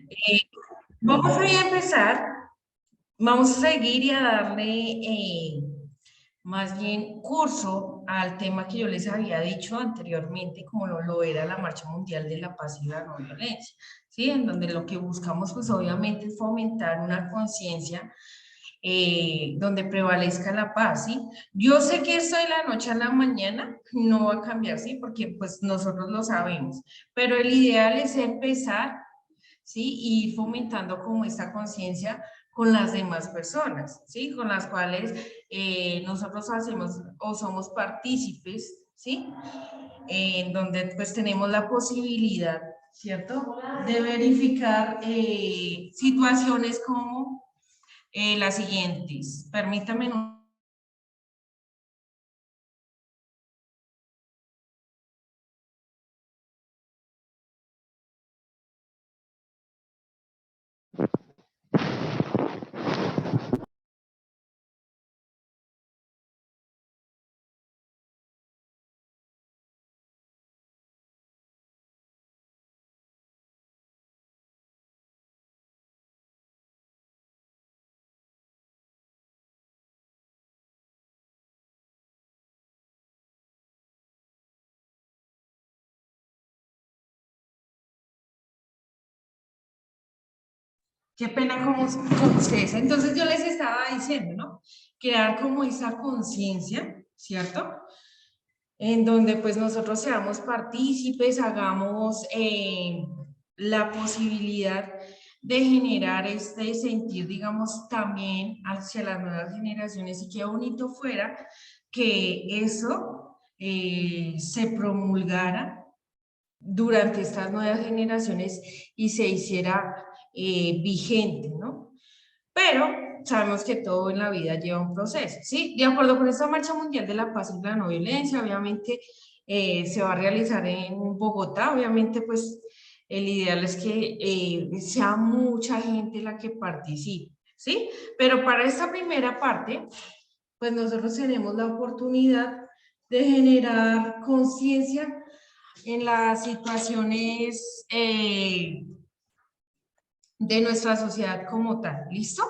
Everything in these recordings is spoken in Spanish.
Eh, Vamos a empezar, vamos a seguir y a darle más bien curso al tema que yo les había dicho anteriormente, como lo era la Marcha Mundial de la Paz y la No Violencia, ¿sí? En donde lo que buscamos, pues obviamente, es fomentar una conciencia donde prevalezca la paz, ¿sí? Yo sé que esto de la noche a la mañana no va a cambiar, ¿sí? Porque pues nosotros lo sabemos, pero el ideal es empezar, ¿sí? Y ir fomentando como esta conciencia con las demás personas, ¿sí? Con las cuales nosotros hacemos o somos partícipes, ¿sí? En donde pues tenemos la posibilidad, ¿cierto? De verificar situaciones como las siguientes. Permítame un... Qué pena con ustedes. Entonces yo les estaba diciendo, ¿no? Crear como esa conciencia, ¿cierto? En donde pues nosotros seamos partícipes, hagamos la posibilidad de generar este sentir, digamos, también hacia las nuevas generaciones y qué bonito fuera que eso se promulgara durante estas nuevas generaciones y se hiciera vigente, ¿no? Pero sabemos que todo en la vida lleva un proceso, ¿sí? De acuerdo con esta Marcha Mundial de la Paz y la No Violencia, obviamente se va a realizar en Bogotá, obviamente pues el ideal es que sea mucha gente la que participe, ¿sí? Pero para esta primera parte, pues nosotros tenemos la oportunidad de generar conciencia en las situaciones de nuestra sociedad como tal. ¿Listo?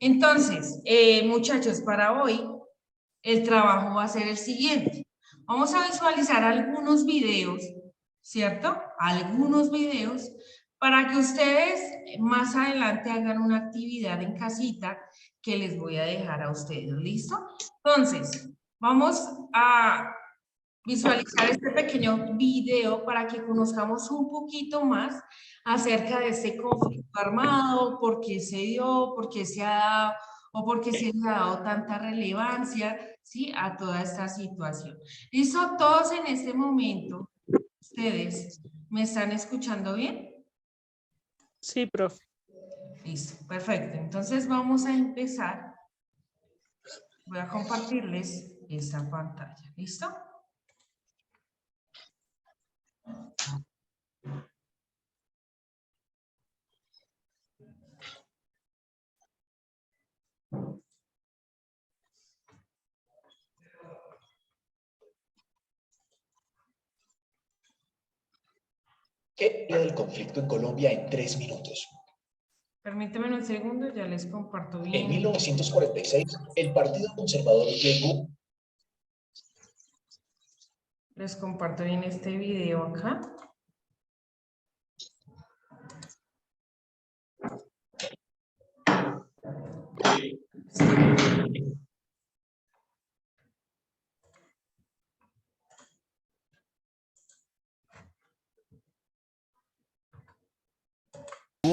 Entonces, muchachos, para hoy el trabajo va a ser el siguiente. Vamos a visualizar algunos videos, ¿cierto? Algunos videos para que ustedes más adelante hagan una actividad en casita que les voy a dejar a ustedes. ¿Listo? Entonces, vamos a visualizar este pequeño video para que conozcamos un poquito más acerca de este conflicto armado, por qué se dio, por qué se ha dado o por qué se le ha dado tanta relevancia, ¿sí? A toda esta situación. ¿Listo? Todos en este momento, ustedes, ¿me están escuchando bien? Sí, profe. Listo, perfecto. Entonces vamos a empezar. Voy a compartirles esta pantalla. ¿Listo? ¿Qué del conflicto en Colombia en 3 minutos? Permíteme un segundo, ya les comparto bien. En 1946, el Partido Conservador llegó. Les comparto bien este video acá.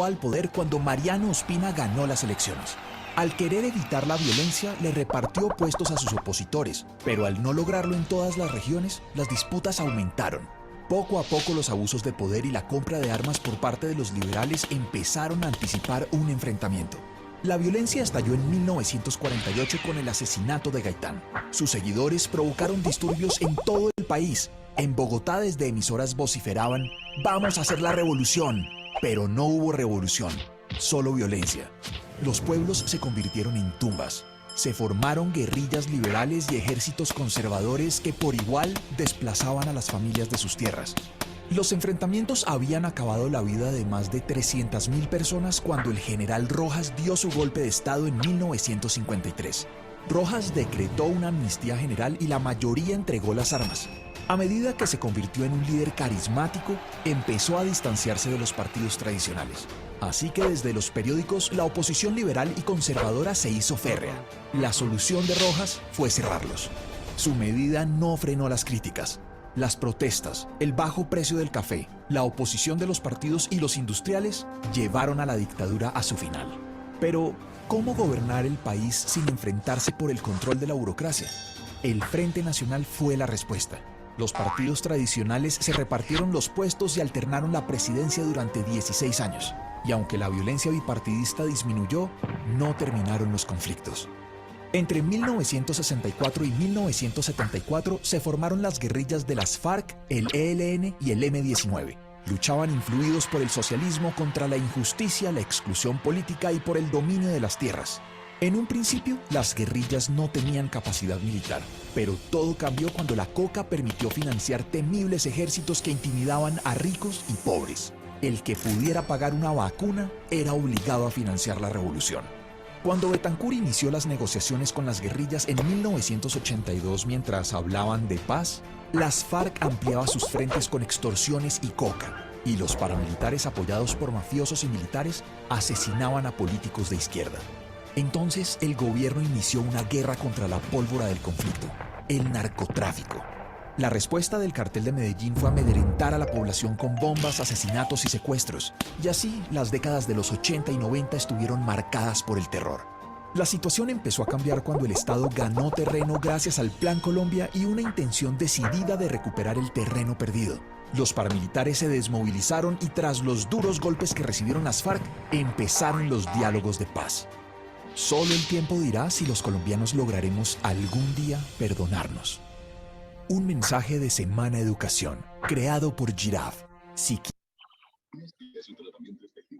Al poder cuando Mariano Ospina ganó las elecciones. Al querer evitar la violencia, le repartió puestos a sus opositores, pero al no lograrlo en todas las regiones, las disputas aumentaron. Poco a poco los abusos de poder y la compra de armas por parte de los liberales empezaron a anticipar un enfrentamiento. La violencia estalló en 1948 con el asesinato de Gaitán. Sus seguidores provocaron disturbios en todo el país. En Bogotá desde emisoras vociferaban: «¡Vamos a hacer la revolución!». Pero no hubo revolución, solo violencia. Los pueblos se convirtieron en tumbas. Se formaron guerrillas liberales y ejércitos conservadores que por igual desplazaban a las familias de sus tierras. Los enfrentamientos habían acabado la vida de más de 300.000 personas cuando el general Rojas dio su golpe de estado en 1953. Rojas decretó una amnistía general y la mayoría entregó las armas. A medida que se convirtió en un líder carismático, empezó a distanciarse de los partidos tradicionales. Así que desde los periódicos, la oposición liberal y conservadora se hizo férrea. La solución de Rojas fue cerrarlos. Su medida no frenó las críticas. Las protestas, el bajo precio del café, la oposición de los partidos y los industriales llevaron a la dictadura a su final. Pero, ¿cómo gobernar el país sin enfrentarse por el control de la burocracia? El Frente Nacional fue la respuesta. Los partidos tradicionales se repartieron los puestos y alternaron la presidencia durante 16 años. Y aunque la violencia bipartidista disminuyó, no terminaron los conflictos. Entre 1964 y 1974 se formaron las guerrillas de las FARC, el ELN y el M-19. Luchaban influidos por el socialismo contra la injusticia, la exclusión política y por el dominio de las tierras. En un principio, las guerrillas no tenían capacidad militar, pero todo cambió cuando la coca permitió financiar temibles ejércitos que intimidaban a ricos y pobres. El que pudiera pagar una vacuna era obligado a financiar la revolución. Cuando Betancur inició las negociaciones con las guerrillas en 1982 mientras hablaban de paz, las FARC ampliaba sus frentes con extorsiones y coca, y los paramilitares apoyados por mafiosos y militares asesinaban a políticos de izquierda. Entonces el gobierno inició una guerra contra la pólvora del conflicto, el narcotráfico. La respuesta del cartel de Medellín fue amedrentar a la población con bombas, asesinatos y secuestros, y así las décadas de los 80 y 90 estuvieron marcadas por el terror. La situación empezó a cambiar cuando el Estado ganó terreno gracias al Plan Colombia y una intención decidida de recuperar el terreno perdido. Los paramilitares se desmovilizaron y tras los duros golpes que recibieron las FARC, empezaron los diálogos de paz. Solo el tiempo dirá si los colombianos lograremos algún día perdonarnos. Un mensaje de Semana Educación, creado por Giraffe.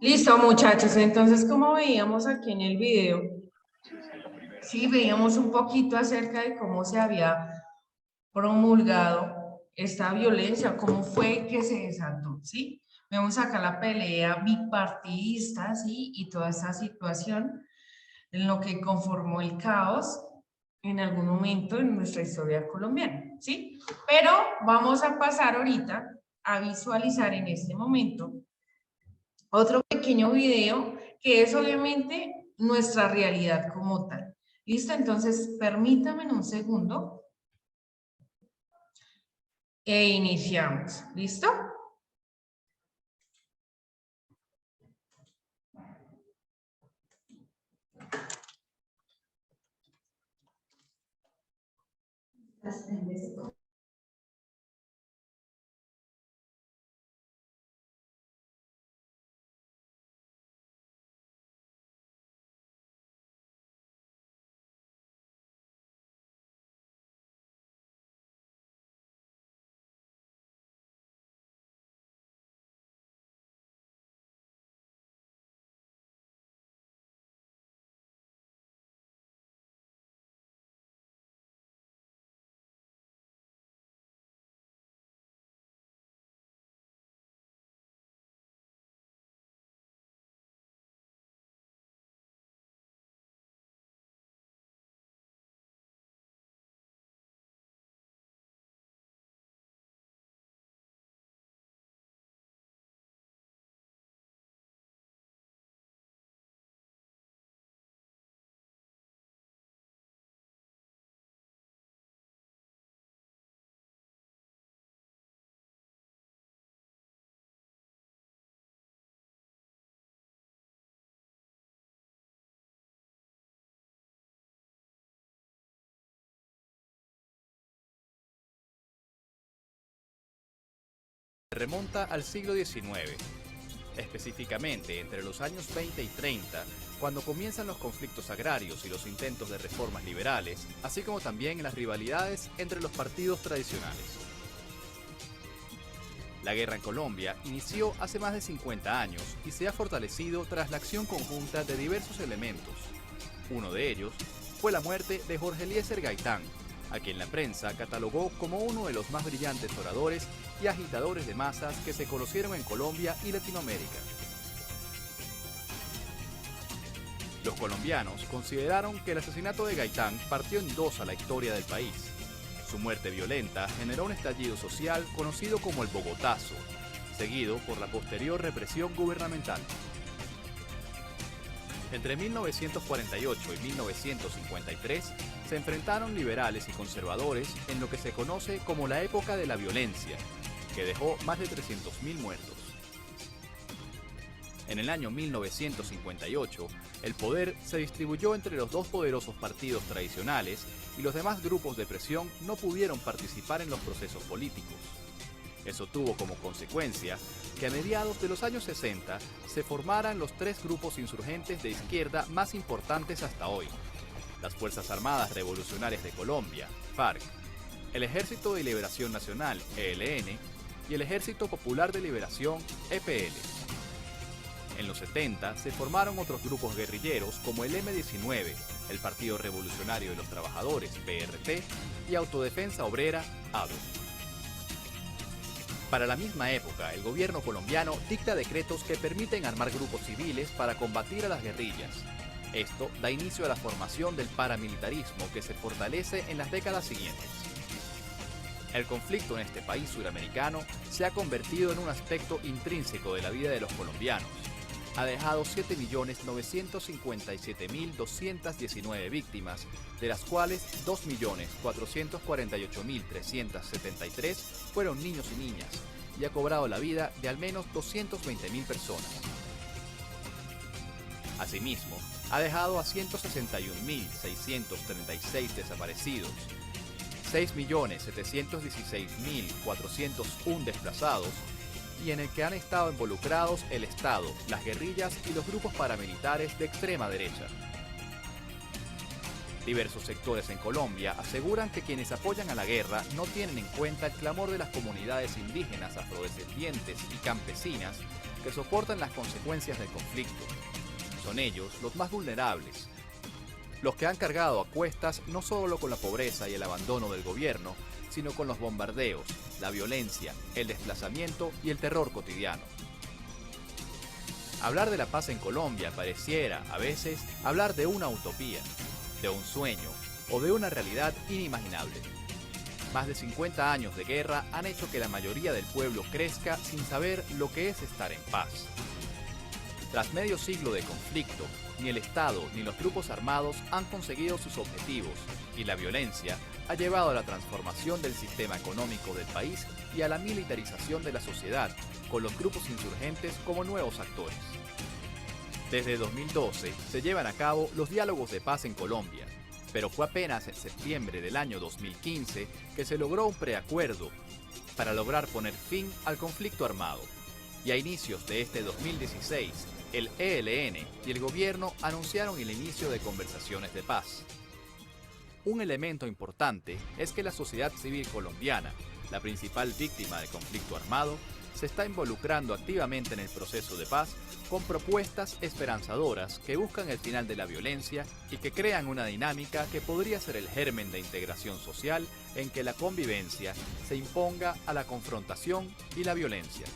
Listo, muchachos. Entonces, como veíamos aquí en el video, sí, veíamos un poquito acerca de cómo se había promulgado esta violencia, cómo fue que se desató, ¿sí? Vemos acá la pelea bipartidista, ¿sí? Y toda esta situación en lo que conformó el caos en algún momento en nuestra historia colombiana, ¿sí? Pero vamos a pasar ahorita a visualizar en este momento otro pequeño video que es obviamente nuestra realidad como tal. ¿Listo? Entonces, permítame un segundo e iniciamos. ¿Listo? Remonta al siglo XIX, específicamente entre los años 20 y 30, cuando comienzan los conflictos agrarios y los intentos de reformas liberales, así como también las rivalidades entre los partidos tradicionales. La guerra en Colombia inició hace más de 50 años y se ha fortalecido tras la acción conjunta de diversos elementos. Uno de ellos fue la muerte de Jorge Eliezer Gaitán, a quien la prensa catalogó como uno de los más brillantes oradores y agitadores de masas que se conocieron en Colombia y Latinoamérica. Los colombianos consideraron que el asesinato de Gaitán partió en dos a la historia del país. Su muerte violenta generó un estallido social conocido como el Bogotazo, seguido por la posterior represión gubernamental. Entre 1948 y 1953 se enfrentaron liberales y conservadores en lo que se conoce como la época de la violencia, que dejó más de 300.000 muertos. En el año 1958, el poder se distribuyó entre los dos poderosos partidos tradicionales y los demás grupos de presión no pudieron participar en los procesos políticos. Eso tuvo como consecuencia que a mediados de los años 60 se formaran los tres grupos insurgentes de izquierda más importantes hasta hoy: las Fuerzas Armadas Revolucionarias de Colombia, FARC, el Ejército de Liberación Nacional, ELN, y el Ejército Popular de Liberación, EPL. En los 70 se formaron otros grupos guerrilleros como el M-19, el Partido Revolucionario de los Trabajadores, PRT, y Autodefensa Obrera, ADO. Para la misma época, el gobierno colombiano dicta decretos que permiten armar grupos civiles para combatir a las guerrillas. Esto da inicio a la formación del paramilitarismo que se fortalece en las décadas siguientes. El conflicto en este país suramericano se ha convertido en un aspecto intrínseco de la vida de los colombianos. Ha dejado 7.957.219 víctimas, de las cuales 2.448.373 fueron niños y niñas, y ha cobrado la vida de al menos 220.000 personas. Asimismo, ha dejado a 161.636 desaparecidos, 6.716.401 desplazados, y en el que han estado involucrados el Estado, las guerrillas y los grupos paramilitares de extrema derecha. Diversos sectores en Colombia aseguran que quienes apoyan a la guerra no tienen en cuenta el clamor de las comunidades indígenas, afrodescendientes y campesinas que soportan las consecuencias del conflicto. Son ellos los más vulnerables, los que han cargado a cuestas no solo con la pobreza y el abandono del gobierno, sino con los bombardeos, la violencia, el desplazamiento y el terror cotidiano. Hablar de la paz en Colombia pareciera, a veces, hablar de una utopía, de un sueño o de una realidad inimaginable. Más de 50 años de guerra han hecho que la mayoría del pueblo crezca sin saber lo que es estar en paz. Tras medio siglo de conflicto, ni el Estado ni los grupos armados han conseguido sus objetivos, y la violencia ha llevado a la transformación del sistema económico del país y a la militarización de la sociedad, con los grupos insurgentes como nuevos actores. Desde 2012 se llevan a cabo los diálogos de paz en Colombia, pero fue apenas en septiembre del año 2015 que se logró un preacuerdo para lograr poner fin al conflicto armado. Y a inicios de este 2016, el ELN y el gobierno anunciaron el inicio de conversaciones de paz. Un elemento importante es que la sociedad civil colombiana, la principal víctima del conflicto armado, se está involucrando activamente en el proceso de paz con propuestas esperanzadoras que buscan el final de la violencia y que crean una dinámica que podría ser el germen de integración social en que la convivencia se imponga a la confrontación y la violencia.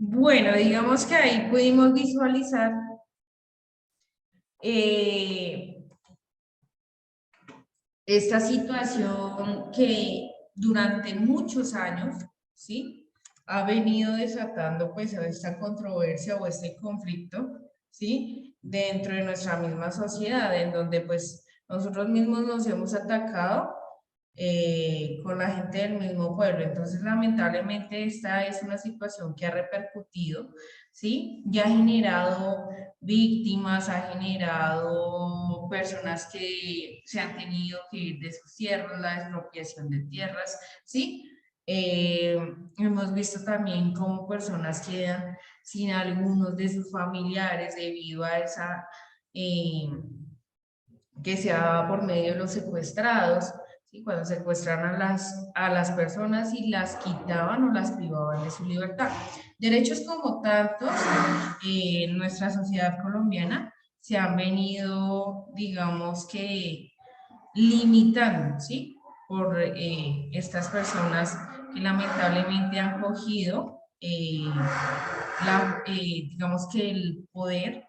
Bueno, digamos que ahí pudimos visualizar esta situación que durante muchos años, ¿sí?, ha venido desatando pues esta controversia o este conflicto, ¿sí?, dentro de nuestra misma sociedad, en donde pues nosotros mismos nos hemos atacado con la gente del mismo pueblo. Entonces, lamentablemente, esta es una situación que ha repercutido, ¿sí? Ya ha generado víctimas, ha generado personas que se han tenido que ir de sus tierras, la expropiación de tierras, ¿sí? Hemos visto también cómo personas quedan sin algunos de sus familiares debido a esa que se daba por medio de los secuestrados, ¿sí? Cuando secuestraron a las personas y las quitaban o las privaban de su libertad. Derechos como tantos en nuestra sociedad colombiana se han venido, digamos que, limitando, ¿sí? Por estas personas que lamentablemente han cogido, digamos que el poder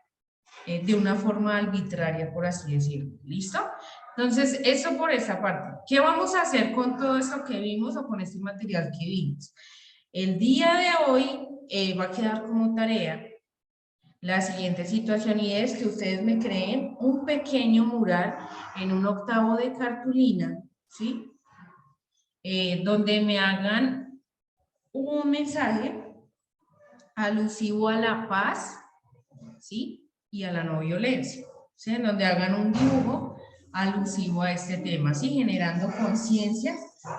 de una forma arbitraria, por así decirlo. ¿Listo? Entonces, eso por esa parte. ¿Qué vamos a hacer con todo esto que vimos o con este material que vimos? El día de hoy va a quedar como tarea la siguiente situación, y es que ustedes me creen un pequeño mural en un octavo de cartulina, ¿sí? Donde me hagan un mensaje alusivo a la paz, ¿sí? Y a la no violencia, ¿sí? En donde hagan un dibujo alusivo a este tema, ¿sí? Generando conciencia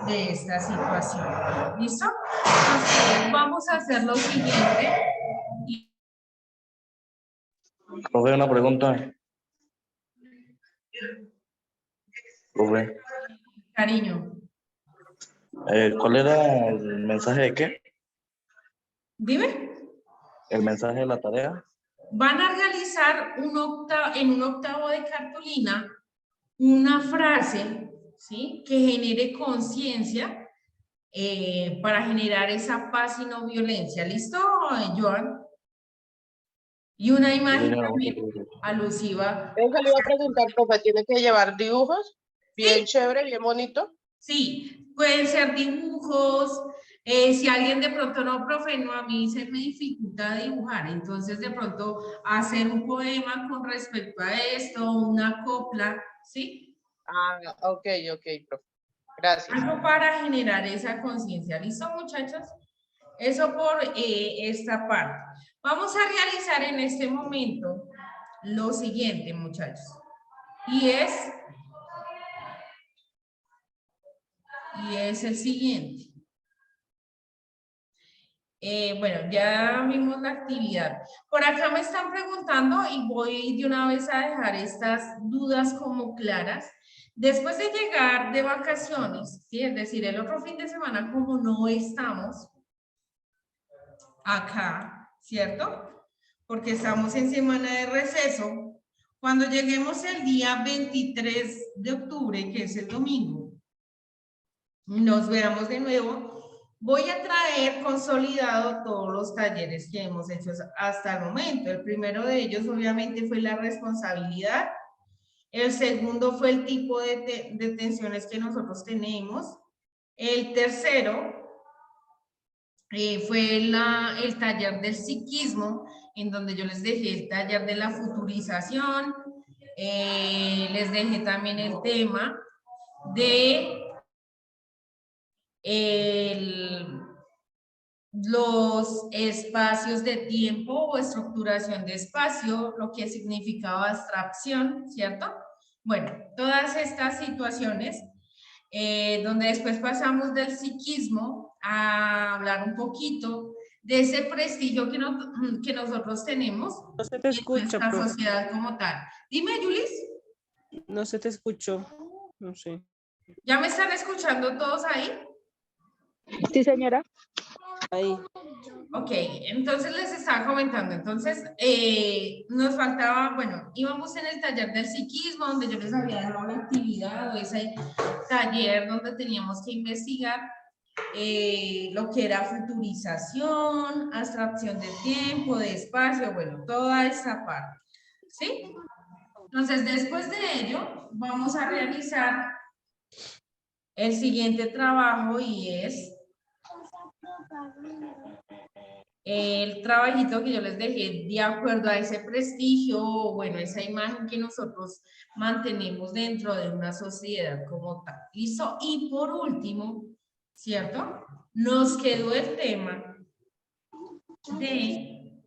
de esta situación. ¿Listo? Entonces, vamos a hacer lo siguiente. Profe, una pregunta. Profe, Cariño, ¿cuál era el mensaje de qué? dime. ¿El mensaje de la tarea? Van a realizar en un octavo de cartulina una frase, ¿sí? Que genere conciencia para generar esa paz y no violencia. ¿Listo, Joan? Y una imagen señora, también alusiva. Eso le iba a preguntar, profe, ¿tiene que llevar dibujos? Bien Sí. chévere, bien bonito. Sí, pueden ser dibujos. Si alguien de pronto no, profe, no, a mí se me dificulta dibujar, entonces de pronto hacer un poema con respecto a esto, una copla, ¿sí? Ah, ok, profe. Gracias. Algo para generar esa conciencia. ¿Listo, muchachos? Eso por esta parte. Vamos a realizar en este momento lo siguiente, muchachos. Y es el siguiente. Bueno, ya vimos la actividad. Por acá me están preguntando y voy de una vez a dejar estas dudas como claras. Después de llegar de vacaciones, ¿sí? Es decir, el otro fin de semana como no estamos acá, ¿cierto? Porque estamos en semana de receso. Cuando lleguemos el día 23 de octubre, que es el domingo, nos veamos de nuevo. Voy a traer consolidado todos los talleres que hemos hecho hasta el momento. El primero de ellos obviamente fue la responsabilidad. El segundo fue el tipo de tensiones que nosotros tenemos. El tercero fue el taller del psiquismo, en donde yo les dejé el taller de la futurización. Les dejé también el tema de los espacios de tiempo o estructuración de espacio, lo que significaba abstracción, ¿cierto? Bueno, todas estas situaciones, donde después pasamos del psiquismo a hablar un poquito de ese prestigio que nosotros tenemos No se te escucha, en nuestra profe. sociedad como tal. Dime, Yulis. No se te escuchó. No sé. ¿Ya me están escuchando todos ahí? Sí, señora. Ahí. Ok, entonces les estaba comentando, entonces nos faltaba, bueno, íbamos en el taller del psiquismo, donde yo les había dado la actividad o ese taller donde teníamos que investigar lo que era futurización, abstracción de tiempo, de espacio, bueno, toda esa parte, ¿sí? Entonces, después de ello, vamos a realizar el siguiente trabajo y es el trabajito que yo les dejé de acuerdo a ese prestigio, bueno, esa imagen que nosotros mantenemos dentro de una sociedad como tal. ¿Listo? Y por último, ¿cierto? Nos quedó el tema de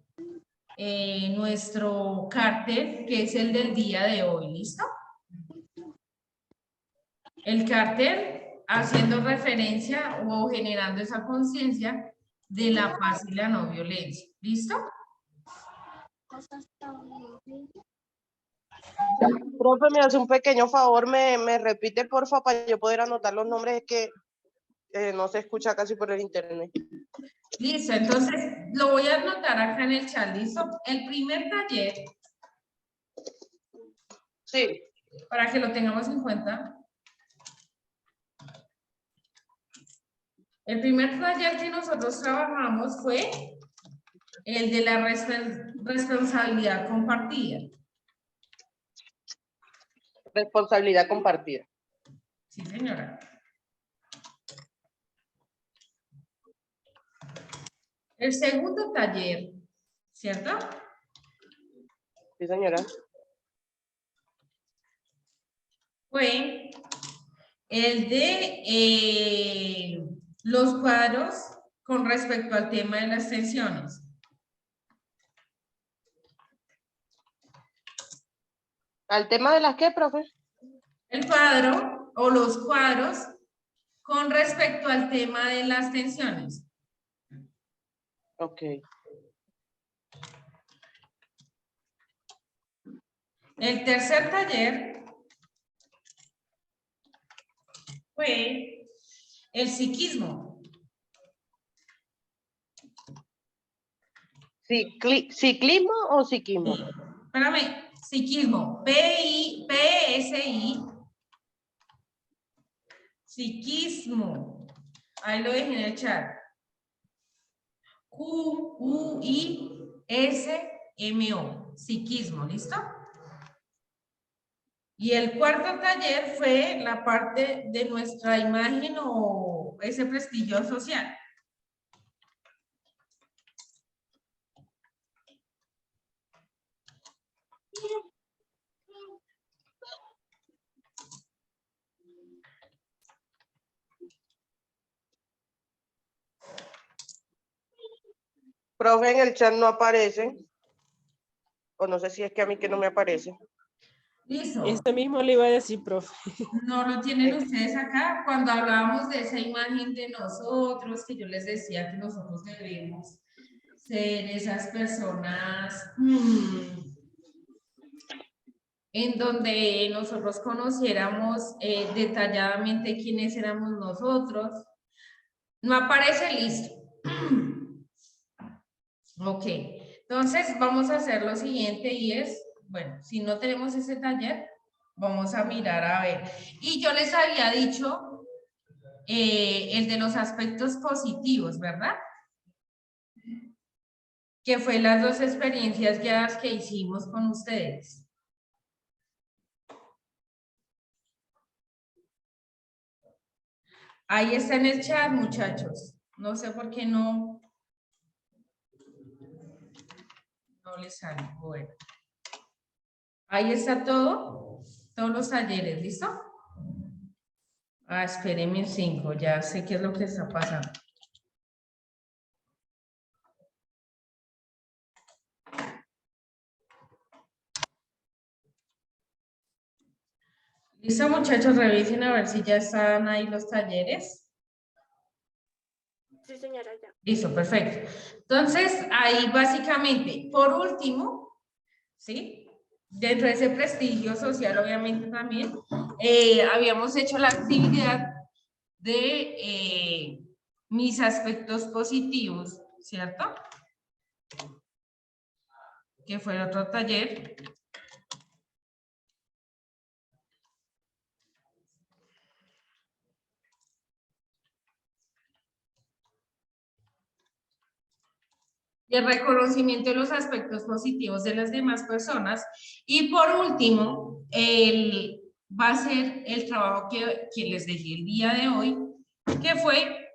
nuestro cartel, que es el del día de hoy. ¿Listo? El cartel haciendo referencia o generando esa conciencia de la paz y la no violencia. ¿Listo? Profe, me hace un pequeño favor, me repite porfa para yo poder anotar los nombres, es que no se escucha casi por el internet. Listo, entonces lo voy a anotar acá en el chat, ¿listo? El primer taller, Sí, para que lo tengamos en cuenta. El primer taller que nosotros trabajamos fue el de la responsabilidad compartida. responsabilidad compartida. Sí, señora. El segundo taller, ¿cierto? Sí, señora. Fue el de los cuadros con respecto al tema de las tensiones. ¿Al tema de las qué, profe? El cuadro o los cuadros con respecto al tema de las tensiones. Ok. El tercer taller fue el psiquismo. ¿Ciclismo o psiquismo? Espérame, psiquismo. P-I-P-S-I. Psiquismo. Ahí lo dejé en el chat. Q-U-I-S-M-O. Psiquismo, ¿listo? Y el cuarto taller fue la parte de nuestra imagen o ese prestigio social. Profe, en el chat no aparece. O no sé si es que a mí que no me aparece. Listo. Esto mismo le iba a decir, profe. No lo tienen ustedes acá. Cuando hablábamos de esa imagen de nosotros, que yo les decía que nosotros debemos ser esas personas en donde nosotros conociéramos detalladamente quiénes éramos nosotros. No aparece, listo. Ok, entonces vamos a hacer lo siguiente y es, bueno, si no tenemos ese taller, vamos a mirar a ver. Y yo les había dicho el de los aspectos positivos, ¿verdad? Que fue las dos experiencias guiadas que hicimos con ustedes. Ahí está en el chat, muchachos. No sé por qué no les sale. Bueno. Ahí está todo, todos los talleres, ¿listo? Ah, espérenme 5, ya sé qué es lo que está pasando. Listo, muchachos, revisen a ver si ya están ahí los talleres. Sí, señora, ya. Listo, perfecto. Entonces, ahí básicamente, por último, ¿sí? Dentro de ese prestigio social, obviamente también, habíamos hecho la actividad de mis aspectos positivos, ¿cierto? Que fue otro taller. Y el reconocimiento de los aspectos positivos de las demás personas. Y por último, va a ser el trabajo que les dejé el día de hoy, que fue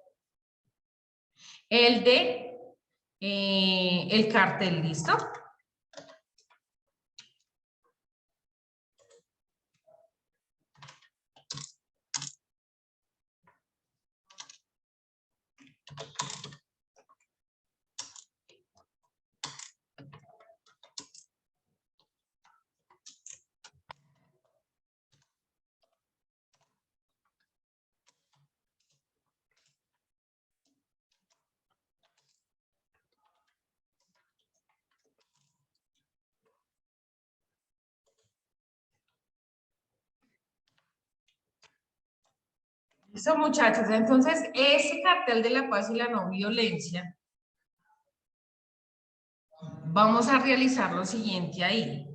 el de el cartel, ¿listo? Listo, muchachos. Entonces, ese cartel de la paz y la no violencia, vamos a realizar lo siguiente ahí.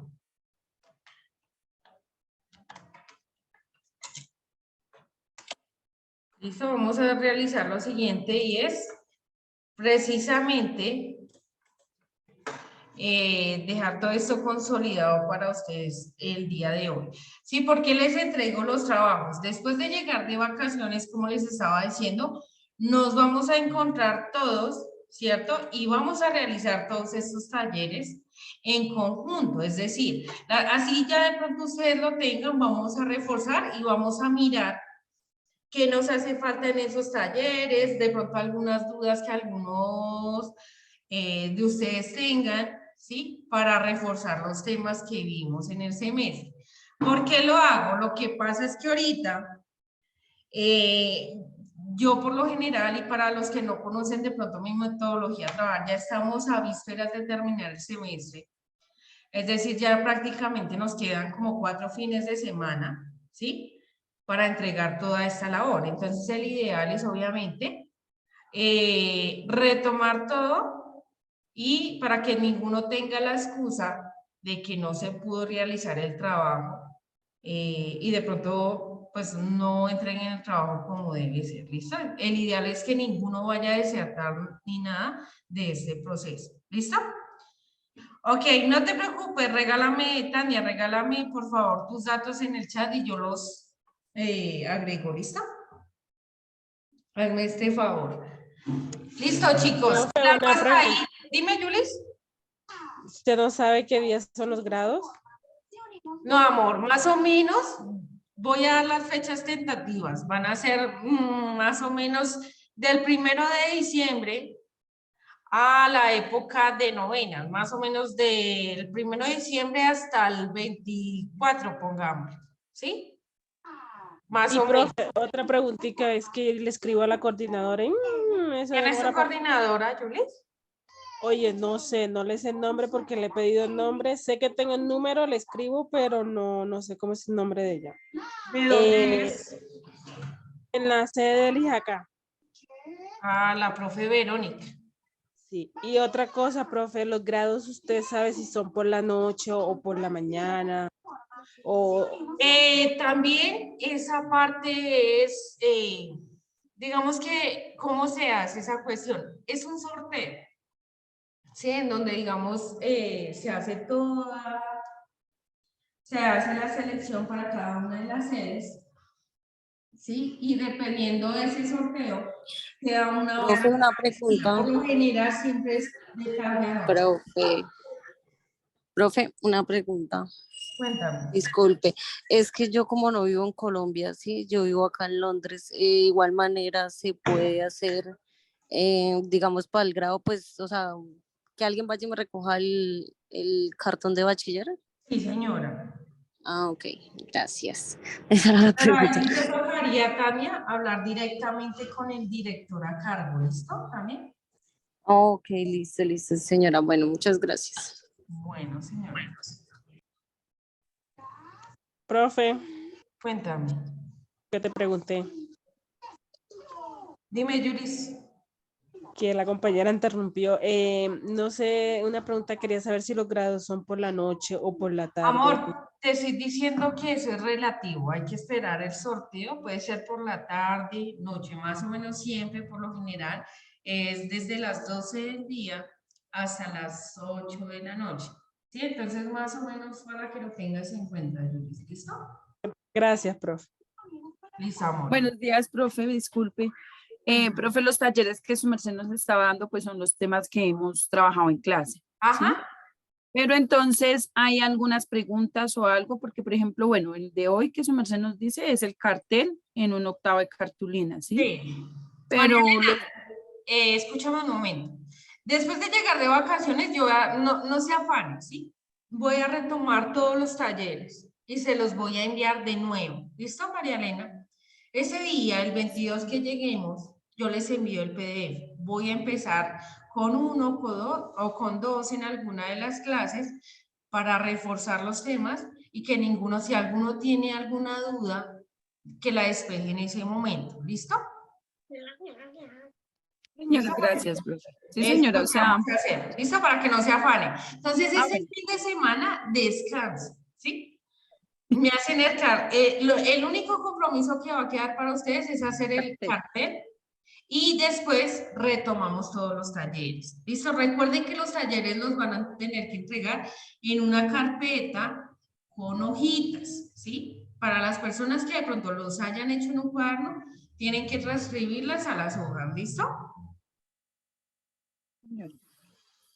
Listo, vamos a realizar lo siguiente y es precisamente dejar todo esto consolidado para ustedes el día de hoy. Sí, porque les entrego los trabajos. Después de llegar de vacaciones, como les estaba diciendo, nos vamos a encontrar todos, ¿cierto? Y vamos a realizar todos estos talleres en conjunto, es decir, así ya de pronto ustedes lo tengan, vamos a reforzar y vamos a mirar qué nos hace falta en esos talleres, de pronto algunas dudas que algunos de ustedes tengan, ¿sí? Para reforzar los temas que vimos en el semestre. ¿Por qué lo hago? Lo que pasa es que ahorita, yo por lo general, y para los que no conocen de pronto mi metodología de trabajar, ya estamos a vísperas de terminar el semestre. Es decir, ya prácticamente nos quedan como 4 fines de semana, ¿sí? Para entregar toda esta labor. Entonces, el ideal es obviamente retomar todo y para que ninguno tenga la excusa de que no se pudo realizar el trabajo y de pronto pues no entreguen el trabajo como debe ser. ¿Listo? El ideal es que ninguno vaya a desertar ni nada de este proceso. ¿Listo? Ok, no te preocupes, regálame, Tania, regálame por favor tus datos en el chat y yo los agrego, ¿listo? Hazme este favor. Listo, chicos. Profe, La una pasa pregunta. ahí. Dime, Julis. ¿Usted no sabe qué días son los grados? No, amor, más o menos voy a dar las fechas tentativas. Van a ser más o menos del 1 de diciembre a la época de novenas, más o menos del 1 de diciembre hasta el 24, pongamos, ¿sí? Más Y o menos. profe, otra preguntita es que le escribo a la coordinadora y eso ¿Quién es tu demora coordinadora, Julis? Oye, no sé, no le sé el nombre porque le he pedido el nombre. Sé que tengo el número, le escribo, pero no sé cómo es el nombre de ella. ¿De dónde es? En la sede del IJACA. Ah, la profe Verónica. Sí. Y otra cosa, profe, los grados, ¿usted sabe si son por la noche o por la mañana? O También esa parte es, digamos que, ¿cómo se hace esa cuestión? Es un sorteo, ¿sí? En donde, digamos, se hace la selección para cada una de las sedes, ¿sí? Y dependiendo de ese sorteo, te da una hora. Profe, una Por pregunta. lo general siempre es de tarde a noche. Profe, una pregunta. Cuéntame. Disculpe, es que yo como no vivo en Colombia, sí, yo vivo acá en Londres, igual manera se puede hacer, digamos, para el grado, pues, o sea, que alguien vaya y me recoja el cartón de bachiller. Sí, señora. Ah, ok, gracias. Esa era la Pero ahí pregunta. sí te tocaría, Tania, hablar directamente con el director a cargo, ¿listo? ¿También? Ok, listo, señora. Bueno, muchas gracias. Bueno, señora. profe, Cuéntame. que te pregunté, Dime, Yuris. que la compañera interrumpió. No sé, una pregunta, quería saber si los grados son por la noche o por la tarde. Amor, te estoy diciendo que eso es relativo. Hay que esperar el sorteo. Puede ser por la tarde, noche, más o menos siempre, por lo general. Es desde las 12 del día hasta las 8 de la noche. ¿Sí? Entonces, más o menos para que lo tengas en cuenta, Yuris. ¿Listo? Gracias, profe. Listo, amor. Buenos días, profe, disculpe. Profe, los talleres que su merced nos estaba dando, pues son los temas que hemos trabajado en clase. Ajá. ¿sí? Pero entonces hay algunas preguntas o algo, porque por ejemplo, bueno, el de hoy que su merced nos dice es el cartel en un octavo de cartulina, ¿sí? Sí. Pero Escúchame un momento. Después de llegar de vacaciones, yo no se afanen, ¿sí? Voy a retomar todos los talleres y se los voy a enviar de nuevo. ¿Listo, María Elena? Ese día, el 22 que lleguemos, yo les envío el PDF. Voy a empezar con uno o con dos en alguna de las clases para reforzar los temas y que ninguno, si alguno tiene alguna duda, que la despeje en ese momento. ¿Listo? Señora, gracias, profe. Sí, Eso señora, o es lo que sea, vamos a hacer. ¿Listo? Para que no se afane. Entonces, ese bueno. fin de semana descansa, ¿sí? Me hacen el único compromiso que va a quedar para ustedes es hacer el cartel y después retomamos todos los talleres. ¿Listo? Recuerden que los talleres los van a tener que entregar en una carpeta con hojitas, ¿sí? Para las personas que de pronto los hayan hecho en un cuaderno, tienen que transcribirlas a las hojas. ¿Listo?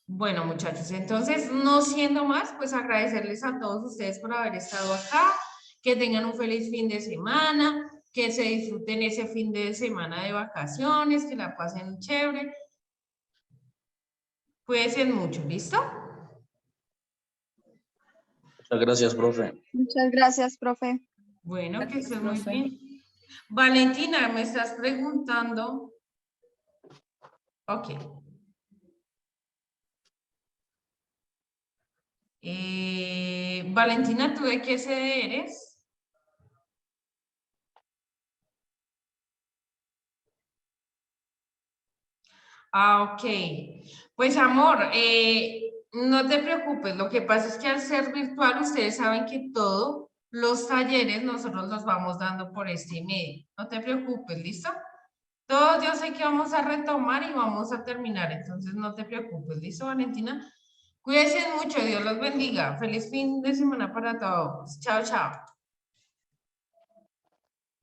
Bueno, muchachos, entonces, no siendo más, pues agradecerles a todos ustedes por haber estado acá, que tengan un feliz fin de semana, que se disfruten ese fin de semana de vacaciones, que la pasen chévere. Cuídense mucho, ¿listo? Muchas gracias, profe. Muchas gracias, profe. Bueno, que Gracias, estés muy profe. bien. Valentina, me estás preguntando. Ok. Valentina, ¿tú de qué sede eres? Ah, ok. Pues amor, no te preocupes, lo que pasa es que al ser virtual, ustedes saben que todos los talleres nosotros los vamos dando por este medio. No te preocupes, ¿listo? Todos yo sé que vamos a retomar y vamos a terminar, entonces no te preocupes, ¿listo, Valentina? Cuídense mucho, Dios los bendiga. Feliz fin de semana para todos. Chao, chao.